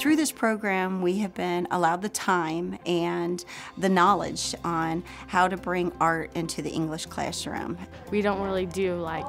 Through this program, we have been allowed the time and the knowledge on how to bring art into the English classroom. We don't really do like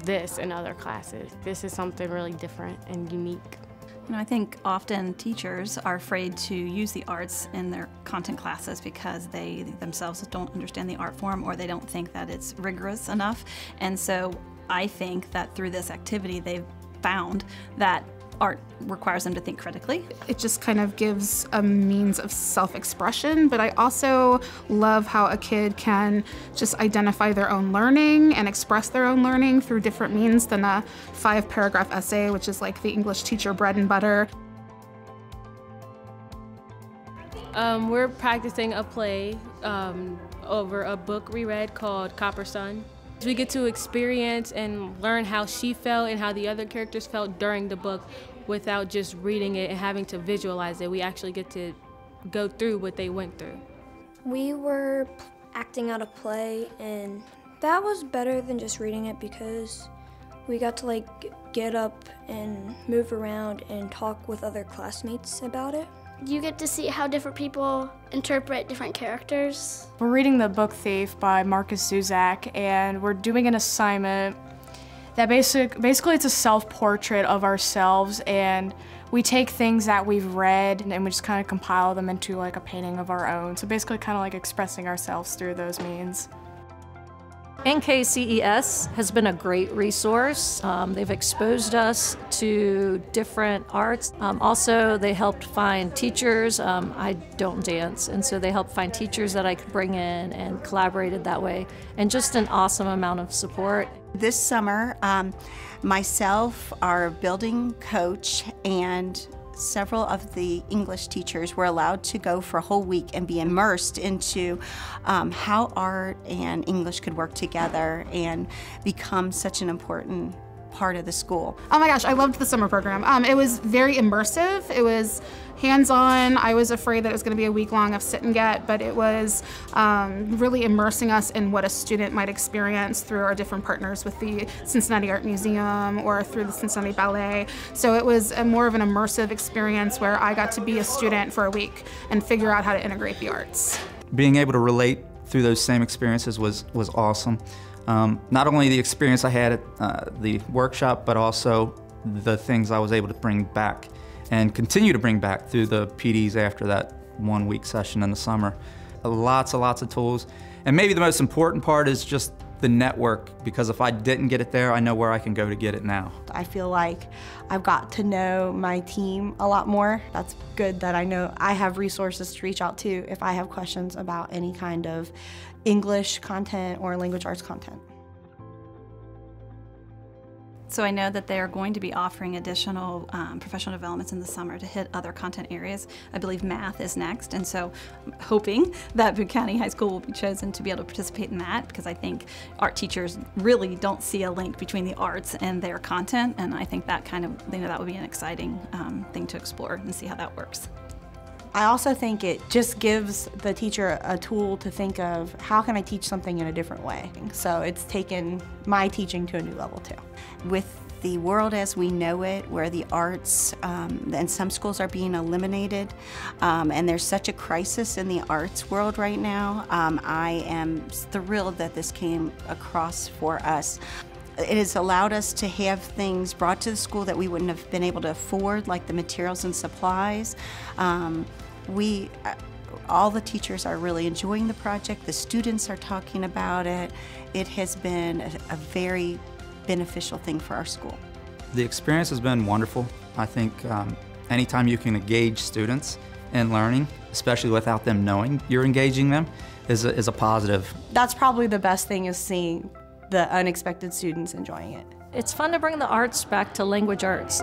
this in other classes. This is something really different and unique. You know, I think often teachers are afraid to use the arts in their content classes because they themselves don't understand the art form, or they don't think that it's rigorous enough. And so I think that through this activity they've found that art requires them to think critically. It just kind of gives a means of self-expression, but I also love how a kid can just identify their own learning and express their own learning through different means than a 5-paragraph essay, which is like the English teacher bread and butter. We're practicing a play over a book we read called Copper Sun. We get to experience and learn how she felt and how the other characters felt during the book without just reading it and having to visualize it. We actually get to go through what they went through. We were acting out a play, and that was better than just reading it because we got to like get up and move around and talk with other classmates about it. You get to see how different people interpret different characters. We're reading the book Thief by Marcus Zuzak, and we're doing an assignment that basically it's a self-portrait of ourselves, and we take things that we've read and we just kind of compile them into like a painting of our own. So basically kind of like expressing ourselves through those means. NKIAE has been a great resource. They've exposed us to different arts. Also, they helped find teachers. I don't dance, and so they helped find teachers that I could bring in and collaborated that way, and just an awesome amount of support. This summer, myself, our building coach, and several of the English teachers were allowed to go for a whole week and be immersed into how art and English could work together and become such an important part of the school. Oh my gosh, I loved the summer program. It was very immersive. It was hands-on. I was afraid that it was going to be a week long of sit and get, but it was really immersing us in what a student might experience through our different partners with the Cincinnati Art Museum or through the Cincinnati Ballet. So it was more of an immersive experience where I got to be a student for a week and figure out how to integrate the arts. Being able to relate through those same experiences was awesome. Not only the experience I had at the workshop, but also the things I was able to bring back and continue to bring back through the PDs after that 1-week session in the summer. Lots and lots of tools. And maybe the most important part is just the network, because if I didn't get it there, I know where I can go to get it now. I feel like I've got to know my team a lot more. That's good that I know I have resources to reach out to if I have questions about any kind of English content or language arts content. So I know that they are going to be offering additional professional developments in the summer to hit other content areas. I believe math is next, and so I'm hoping that Boone County High School will be chosen to be able to participate in that, because I think art teachers really don't see a link between the arts and their content, and I think that that would be an exciting thing to explore and see how that works. I also think it just gives the teacher a tool to think of, how can I teach something in a different way? So it's taken my teaching to a new level too. With the world as we know it, where the arts and some schools are being eliminated, and there's such a crisis in the arts world right now, I am thrilled that this came across for us. It has allowed us to have things brought to the school that we wouldn't have been able to afford, like the materials and supplies. All the teachers are really enjoying the project. The students are talking about it. It has been a very beneficial thing for our school. The experience has been wonderful. I think anytime you can engage students in learning, especially without them knowing you're engaging them, is a positive. That's probably the best thing, is seeing the unexpected students enjoying it. It's fun to bring the arts back to language arts.